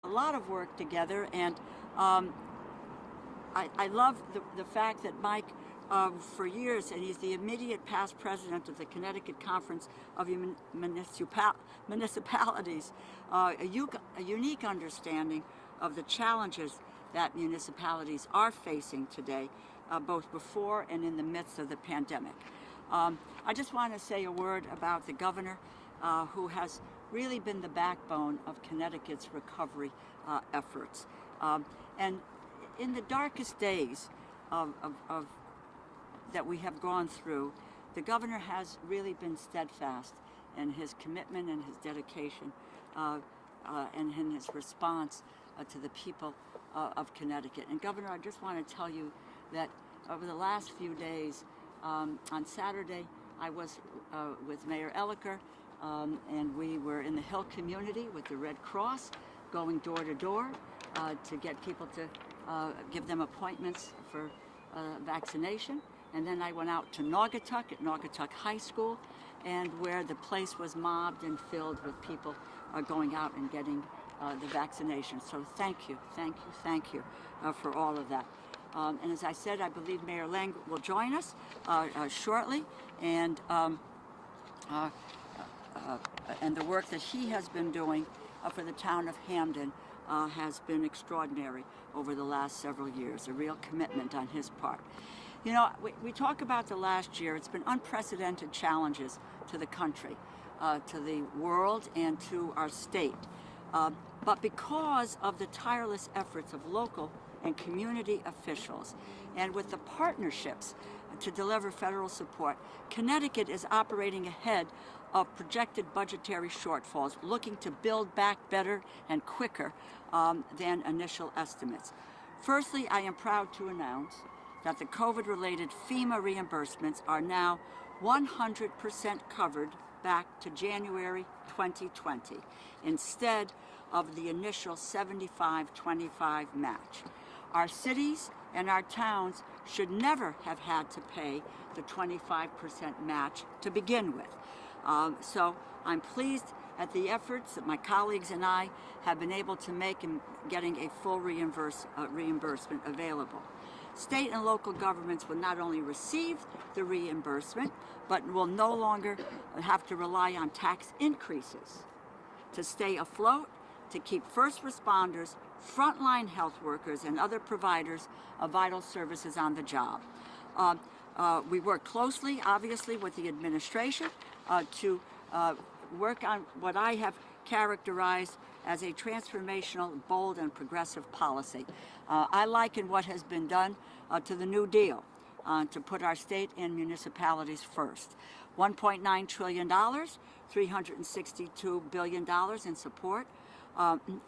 a lot of work together, and I love the fact that Mike, for years, and he's the immediate past president of the Connecticut Conference of Municipalities, a unique understanding of the challenges that municipalities are facing today, both before and in the midst of the pandemic. I just want to say a word about the governor, who has really been the backbone of Connecticut's recovery efforts. And in the darkest days that we have gone through, the governor has really been steadfast in his commitment and his dedication and in his response to the people of Connecticut. And Governor, I just want to tell you that over the last few days, on Saturday, I was with Mayor Elliker, and we were in the Hill community with the Red Cross, going door to door to get people to give them appointments for vaccination. And then I went out to Naugatuck at Naugatuck High School, and where the place was mobbed and filled with people going out and getting the vaccination. So thank you for all of that. And as I said, I believe Mayor Lang will join us shortly, and the work that he has been doing for the town of Hamden has been extraordinary over the last several years, a real commitment on his part. You know, we talk about the last year. It's been unprecedented challenges to the country, to the world, and to our state. But because of the tireless efforts of local and community officials, and with the partnerships to deliver federal support, Connecticut is operating ahead of projected budgetary shortfalls, looking to build back better and quicker than initial estimates. Firstly, I am proud to announce that the COVID-related FEMA reimbursements are now 100% covered back to January 2020, instead of the initial 75-25 match. Our cities and our towns should never have had to pay the 25% match to begin with. So I'm pleased at the efforts that my colleagues and I have been able to make in getting a full reimbursement available. State and local governments will not only receive the reimbursement, but will no longer have to rely on tax increases to stay afloat, to keep first responders, frontline health workers, and other providers of vital services on the job. We work closely, obviously, with the administration to work on what I have characterized as a transformational, bold, and progressive policy. I liken what has been done to the New Deal, to put our state and municipalities first. $1.9 trillion, $362 billion in support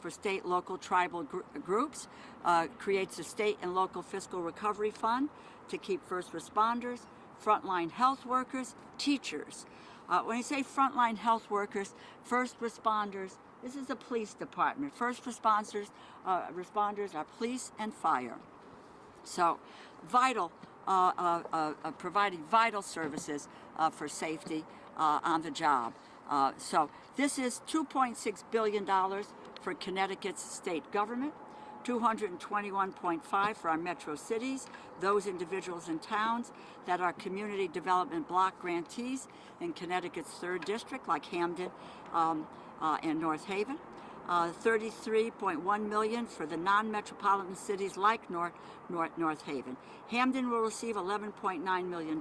for state, local, tribal groups, creates a state and local fiscal recovery fund to keep first responders, frontline health workers, teachers. When you say frontline health workers, first responders, this is the police department. First responders are police and fire. So vital, providing vital services for safety on the job. So this is $2.6 billion for Connecticut's state government, $221.5 for our metro cities, those individuals and towns that are community development block grantees in Connecticut's 3rd district, like Hamden and North Haven. $33.1 million for the non-metropolitan cities like North Haven. Hamden will receive $11.9 million,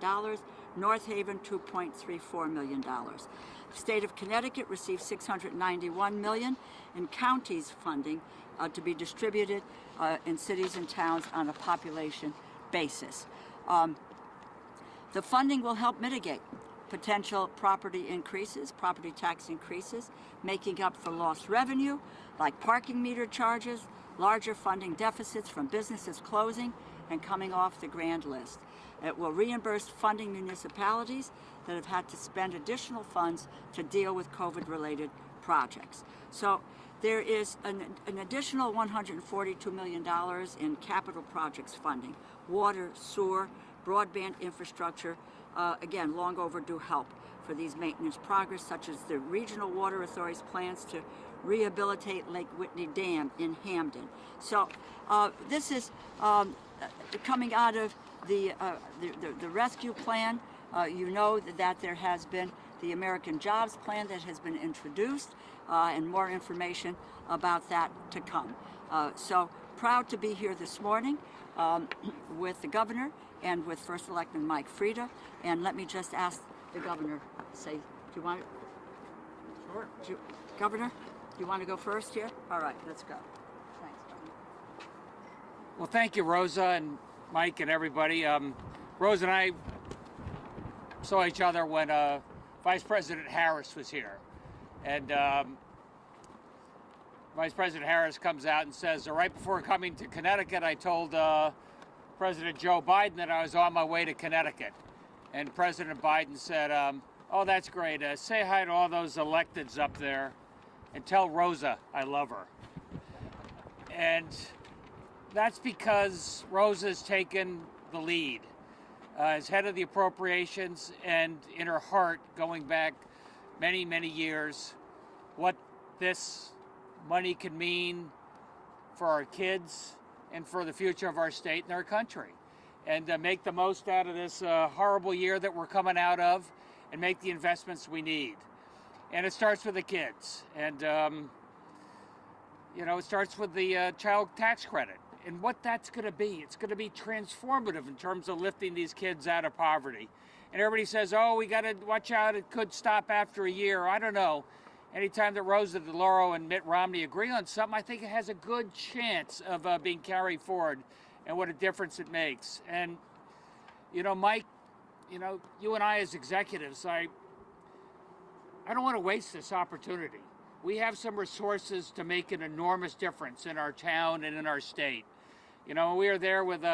North Haven $2.34 million. The state of Connecticut received $691 million in counties funding to be distributed in cities and towns on a population basis. The funding will help mitigate potential property tax increases, making up for lost revenue, like parking meter charges, larger funding deficits from businesses closing and coming off the grand list. It will reimburse funding municipalities that have had to spend additional funds to deal with COVID-related projects. So there is an additional $142 million in capital projects funding, water, sewer, broadband infrastructure, again, long overdue help for these maintenance progress, such as the regional water authorities' plans to rehabilitate Lake Whitney Dam in Hamden. So this is coming out of the rescue plan. You know that there has been the American Jobs Plan that has been introduced, and more information about that to come. So proud to be here this morning with the governor and with First Selectman Mike Frieda. And let me just ask the governor, do you want to? Sure. Governor, do you want to go first here? All right, let's go. Thanks, Governor. Well, thank you, Rosa and Mike and everybody. Rosa and I saw each other when Vice President Harris was here. And Vice President Harris comes out and says, right before coming to Connecticut, I told President Joe Biden that I was on my way to Connecticut. And President Biden said, oh, that's great. Say hi to all those electeds up there and tell Rosa I love her. And that's because Rosa's taken the lead as head of the appropriations, and in her heart, going back many, many years, what this money can mean for our kids and for the future of our state and our country. And make the most out of this horrible year that we're coming out of, and make the investments we need. And it starts with the kids. And, you know, it starts with the child tax credit. And what that's going to be, it's going to be transformative in terms of lifting these kids out of poverty. And everybody says, oh, we got to watch out, it could stop after a year. I don't know. Anytime that Rosa DeLauro and Mitt Romney agree on something, I think it has a good chance of being carried forward, and what a difference it makes. And, you know, Mike, you know, you and I as executives, I don't want to waste this opportunity. We have some resources to make an enormous difference in our town and in our state. You know, we were there with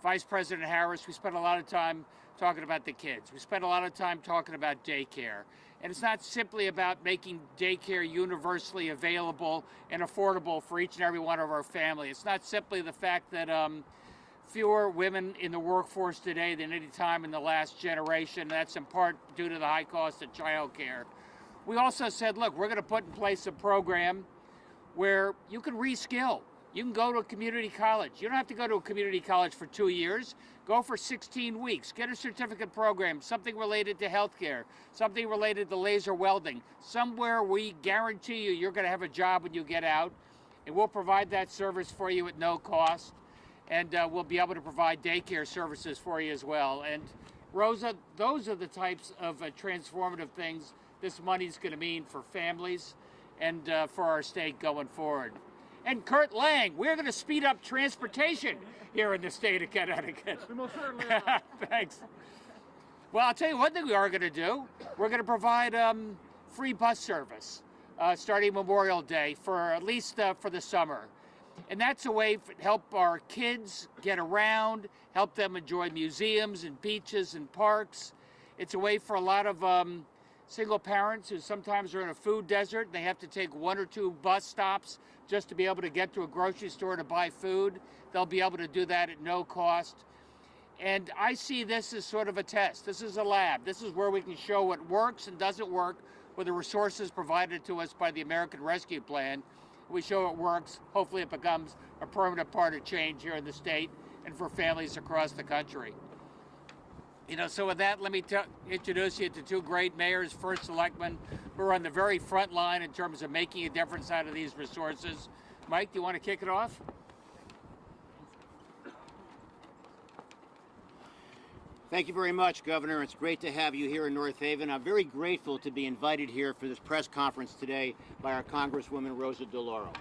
Vice President Harris. We spent a lot of time talking about the kids. We spent a lot of time talking about daycare. And it's not simply about making daycare universally available and affordable for each and every one of our family. It's not simply the fact that fewer women in the workforce today than any time in the last generation. That's in part due to the high cost of childcare. We also said, look, we're going to put in place a program where you can reskill. You can go to a community college. You don't have to go to a community college for 2 years. Go for 16 weeks. Get a certificate program, something related to healthcare, something related to laser welding. Somewhere we guarantee you you're going to have a job when you get out, and we'll provide that service for you at no cost. And we'll be able to provide daycare services for you as well. And Rosa, those are the types of transformative things this money's going to mean for families and for our state going forward. And Kurt Lang, we're going to speed up transportation here in the state of Connecticut. We most certainly are. Thanks. Well, I'll tell you one thing we are going to do. We're going to provide free bus service starting Memorial Day for at least for the summer. And that's a way to help our kids get around, help them enjoy museums and beaches and parks. It's a way for a lot of single parents who sometimes are in a food desert. They have to take 1 or 2 bus stops just to be able to get to a grocery store to buy food. They'll be able to do that at no cost. And I see this as sort of a test. This is a lab. This is where we can show what works and doesn't work with the resources provided to us by the American Rescue Plan. We show it works. Hopefully it becomes a permanent part of change here in the state and for families across the country. You know, so with that, let me introduce you to 2 great mayors, first selectmen, who are on the very front line in terms of making a difference out of these resources. Mike, do you want to kick it off? Thank you very much, Governor. It's great to have you here in North Haven. I'm very grateful to be invited here for this press conference today by our Congresswoman Rosa DeLauro.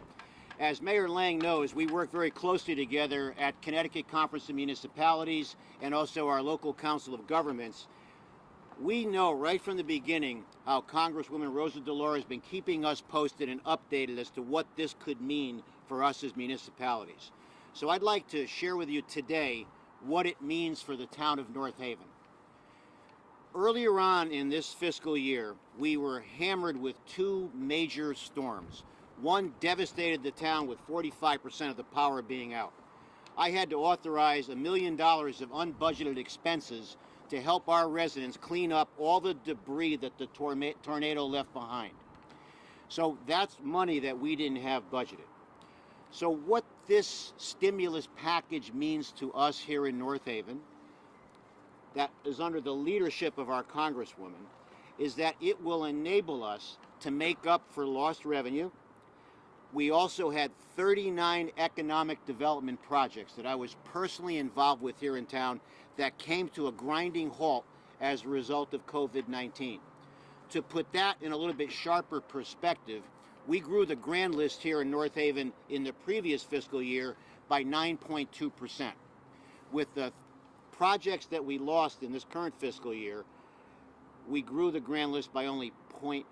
As Mayor Lang knows, we work very closely together at Connecticut Conference of Municipalities and also our local Council of Governments. We know right from the beginning how Congresswoman Rosa DeLauro has been keeping us posted and updated as to what this could mean for us as municipalities. So I'd like to share with you today what it means for the town of North Haven. Earlier on in this fiscal year, we were hammered with 2 major storms. One devastated the town with 45% of the power being out. I had to authorize $1 million of unbudgeted expenses to help our residents clean up all the debris that the tornado left behind. So that's money that we didn't have budgeted. So what this stimulus package means to us here in North Haven, that is under the leadership of our Congresswoman, is that it will enable us to make up for lost revenue. We also had 39 economic development projects that I was personally involved with here in town that came to a grinding halt as a result of COVID-19. To put that in a little bit sharper perspective, we grew the grand list here in North Haven in the previous fiscal year by 9.2%. With the projects that we lost in this current fiscal year, we grew the grand list by only 0.4%.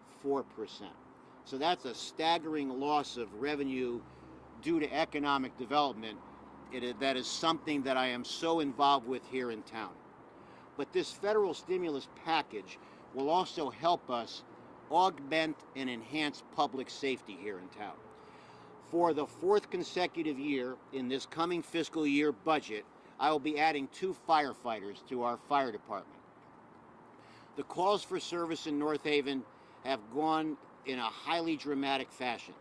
So that's a staggering loss of revenue due to economic development. That is something that I am so involved with here in town. But this federal stimulus package will also help us augment and enhance public safety here in town. For the fourth consecutive year in this coming fiscal year budget, I will be adding 2 firefighters to our fire department. The calls for service in North Haven have gone in a highly dramatic fashion.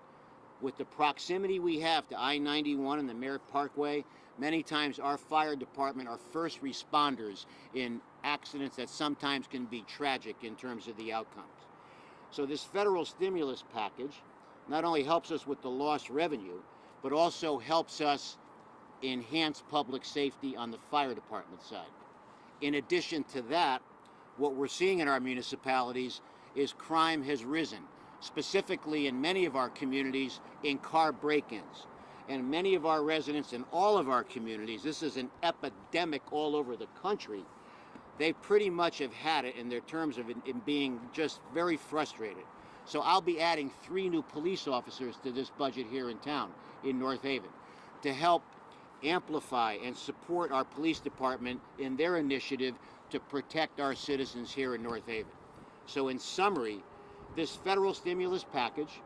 With the proximity we have to I-91 and the Merritt Parkway, many times our fire department are first responders in accidents that sometimes can be tragic in terms of the outcomes. So this federal stimulus package not only helps us with the lost revenue, but also helps us enhance public safety on the fire department side. In addition to that, what we're seeing in our municipalities is crime has risen, specifically in many of our communities in car break-ins. And many of our residents in all of our communities, this is an epidemic all over the country, they pretty much have had it in their terms of in being just very frustrated. So I'll be adding 3 new police officers to this budget here in town, in North Haven, to help amplify and support our police department in their initiative to protect our citizens here in North Haven. So in summary, this federal stimulus package,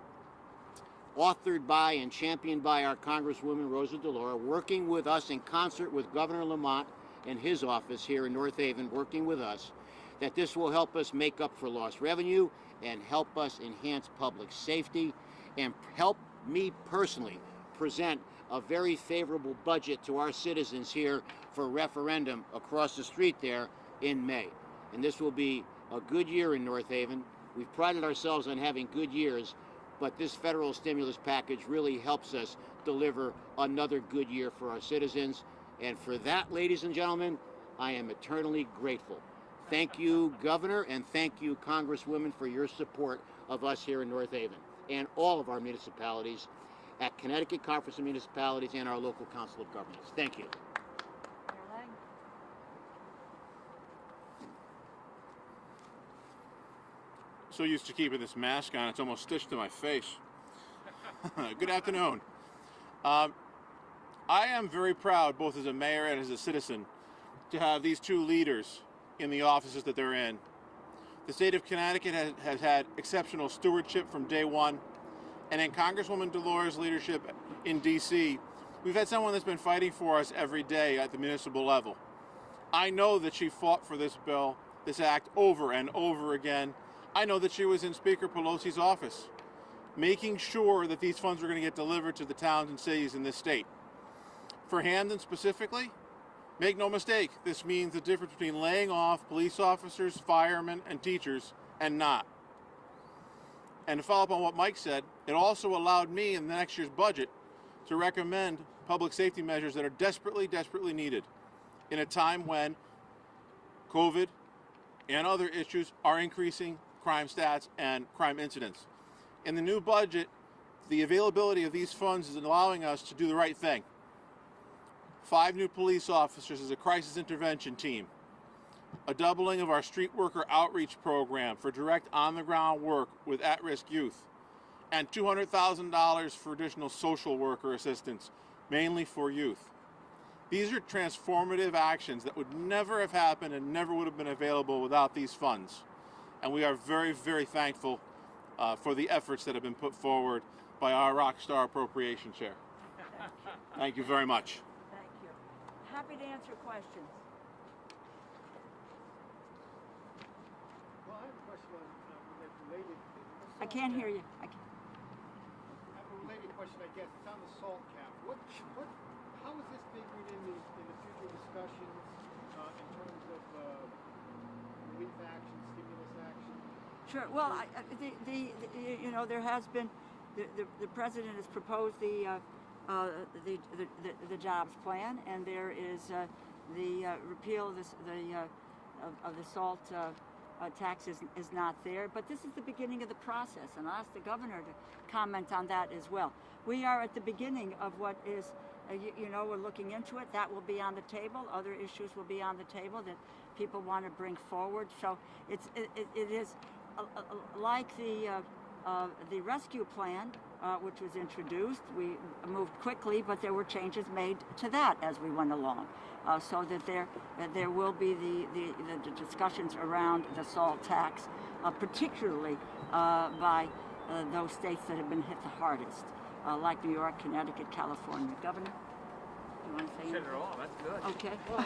authored by and championed by our Congresswoman Rosa DeLauro, working with us in concert with Governor Lamont and his office here in North Haven, working with us, that this will help us make up for lost revenue and help us enhance public safety and help me personally present a very favorable budget to our citizens here for referendum across the street there in May. And this will be a good year in North Haven. We've prided ourselves on having good years, but this federal stimulus package really helps us deliver another good year for our citizens. And for that, ladies and gentlemen, I am eternally grateful. Thank you, Governor, and thank you, Congresswoman, for your support of us here in North Haven and all of our municipalities at Connecticut Conference of Municipalities and our local Council of Governments. Thank you. So used to keeping this mask on, it's almost stitched to my face. Good afternoon. I am very proud, both as a mayor and as a citizen, to have these 2 leaders in the offices that they're in. The state of Connecticut has had exceptional stewardship from day one, and in Congresswoman DeLauro's leadership in D.C., we've had someone that's been fighting for us every day at the municipal level. I know that she fought for this bill, this act, over and over again. I know that she was in Speaker Pelosi's office, making sure that these funds were going to get delivered to the towns and cities in this state. For Hamden specifically, make no mistake, this means the difference between laying off police officers, firemen, and teachers and not. And to follow up on what Mike said, it also allowed me in the next year's budget to recommend public safety measures that are desperately, desperately needed in a time when COVID and other issues are increasing crime stats and crime incidents. In the new budget, the availability of these funds is allowing us to do the right thing. 5 new police officers as a crisis intervention team, a doubling of our street worker outreach program for direct on-the-ground work with at-risk youth, and $200,000 for additional social worker assistance, mainly for youth. These are transformative actions that would never have happened and never would have been available without these funds. And we are very, very thankful for the efforts that have been put forward by our rock star appropriation chair. Thank you very much. Thank you. Happy to answer questions. Well, I have a question on related. I can't hear you. related question, I guess. It's on the salt cap. How is this figuring in the future discussions in terms of relief action, stimulus action? Sure. Well, you know, there has been the president has proposed the jobs plan, and there is the repeal of the salt tax is not there. But this is the beginning of the process, and I'll ask the governor to comment on that as well. We are at the beginning of what is, you know, we're looking into it. That will be on the table. Other issues will be on the table that people want to bring forward. So it is like the rescue plan, which was introduced. We moved quickly, but there were changes made to that as we went along, so that there will be the discussions around the salt tax, particularly by those states that have been hit the hardest, like New York, Connecticut, California. Governor, do you want to say anything? Said it all. That's good. Okay. Well, I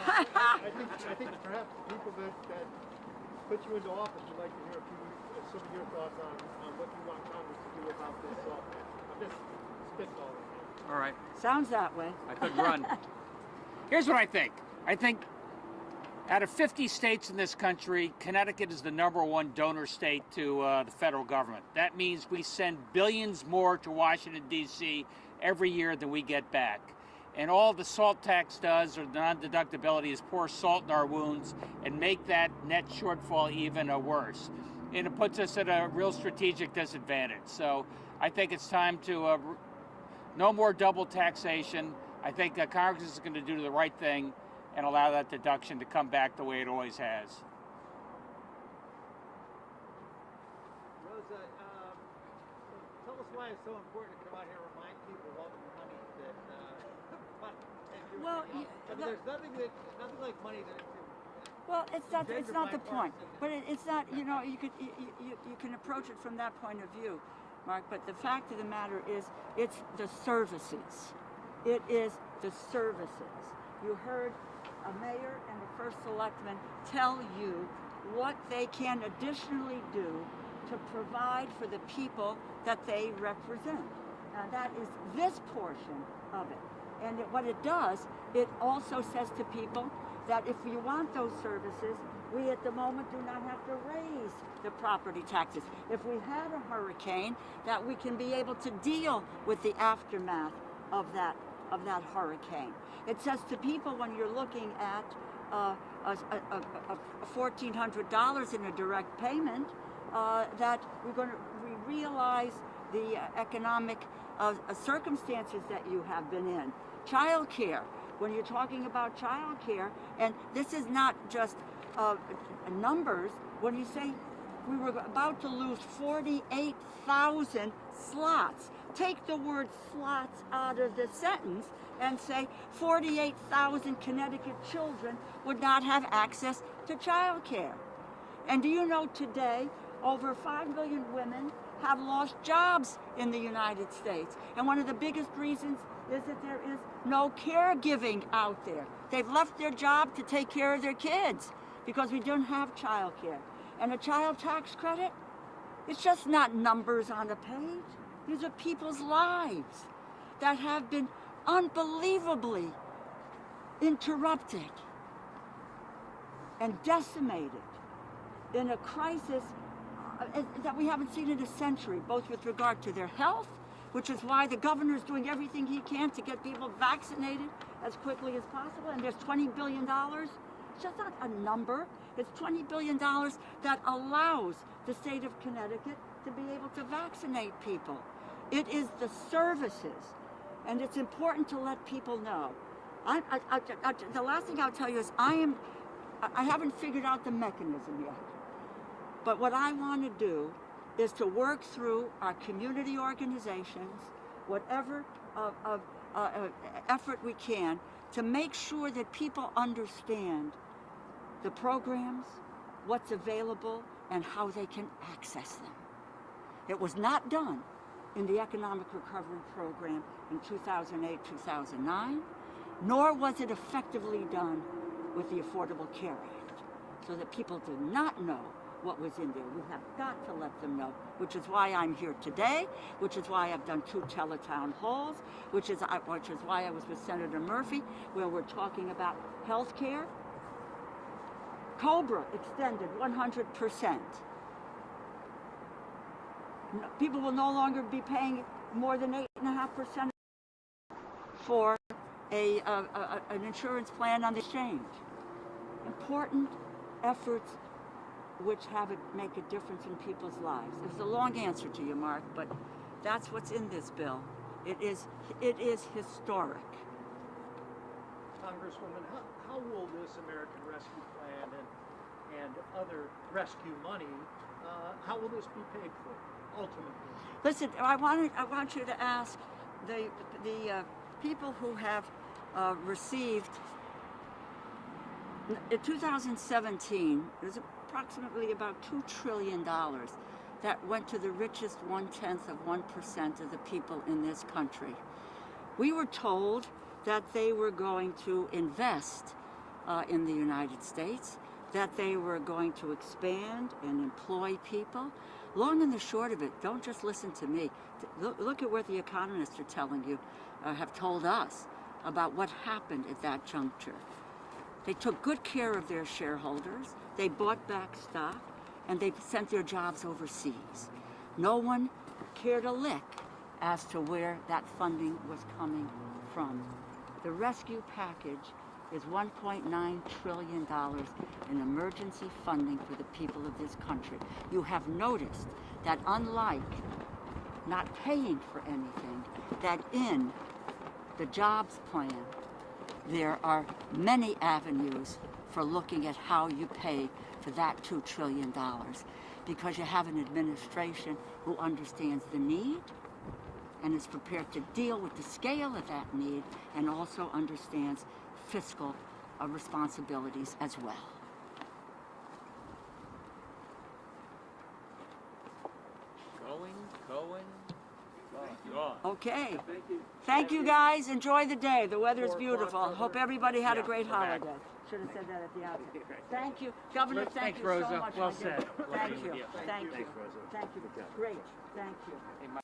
think perhaps the people that put you into office would like to hear some of your thoughts on what you want Congress to do about this salt tax. I'm just spitballing. All right. Sounds that way. I could run. Here's what I think. I think out of 50 states in this country, Connecticut is the #1 donor state to the federal government. That means we send billions more to Washington, D.C. every year than we get back. And all the salt tax does, or the non-deductibility, is pour salt in our wounds and make that net shortfall even worse. And it puts us at a real strategic disadvantage. So I think it's time to no more double taxation. I think Congress is going to do the right thing and allow that deduction to come back the way it always has. Rosa, tell us why it's so important to come out here and remind people of all the money that. Well, there's nothing like money that. Well, it's not the point, but it's not. You know, you can approach it from that point of view, Mark. But the fact of the matter is, it's the services. It is the services. You heard a mayor and the first selectman tell you what they can additionally do to provide for the people that they represent. Now, that is this portion of it. And what it does, it also says to people that if you want those services, we at the moment do not have to raise the property taxes. If we had a hurricane, that we can be able to deal with the aftermath of that hurricane. It says to people, when you're looking at $1,400 in a direct payment, that we realize the economic circumstances that you have been in. Child care. When you're talking about child care, and this is not just numbers, when you say we were about to lose 48,000 slots, take the word slots out of the sentence and say 48,000 Connecticut children would not have access to child care. And do you know today over 5 million women have lost jobs in the United States? And one of the biggest reasons is that there is no caregiving out there. They've left their job to take care of their kids because we don't have child care. And a child tax credit, it's just not numbers on a page. These are people's lives that have been unbelievably interrupted and decimated in a crisis that we haven't seen in a century, both with regard to their health, which is why the governor is doing everything he can to get people vaccinated as quickly as possible. And there's $20 billion. It's just not a number. It's $20 billion that allows the state of Connecticut to be able to vaccinate people. It is the services, and it's important to let people know. The last thing I'll tell you is I haven't figured out the mechanism yet. But what I want to do is to work through our community organizations, whatever effort we can, to make sure that people understand the programs, what's available, and how they can access them. It was not done in the Economic Recovery Program in 2008-2009, nor was it effectively done with the Affordable Care Act, so that people did not know what was in there. We have got to let them know, which is why I'm here today, which is why I've done 2 teletown halls, which is why I was with Senator Murphy, where we're talking about health care. COBRA extended 100%. People will no longer be paying more than 8.5% for an insurance plan on the exchange. Important efforts which make a difference in people's lives. It's a long answer to you, Mark, but that's what's in this bill. It is historic. Congresswoman, how will this American Rescue Plan and other rescue money, how will this be paid for ultimately? Listen, I want you to ask the people who have received. In 2017, there's approximately about $2 trillion that went to the richest 0.1% of the people in this country. We were told that they were going to invest in the United States, that they were going to expand and employ people. Long and the short of it, don't just listen to me. Look at what the economists are telling you, have told us about what happened at that juncture. They took good care of their shareholders, they bought back stock, and they sent their jobs overseas. No one cared a lick as to where that funding was coming from. The rescue package is $1.9 trillion in emergency funding for the people of this country. You have noticed that unlike not paying for anything, that in the jobs plan, there are many avenues for looking at how you pay for that $2 trillion, because you have an administration who understands the need and is prepared to deal with the scale of that need, and also understands fiscal responsibilities as well. Gone. Okay. Thank you guys. Enjoy the day. The weather's beautiful. Hope everybody had a great holiday. Should have said that at the outset. Thank you. Governor, thank you so much. Well said. Thank you. Thank you. Thank you. Great. Thank you.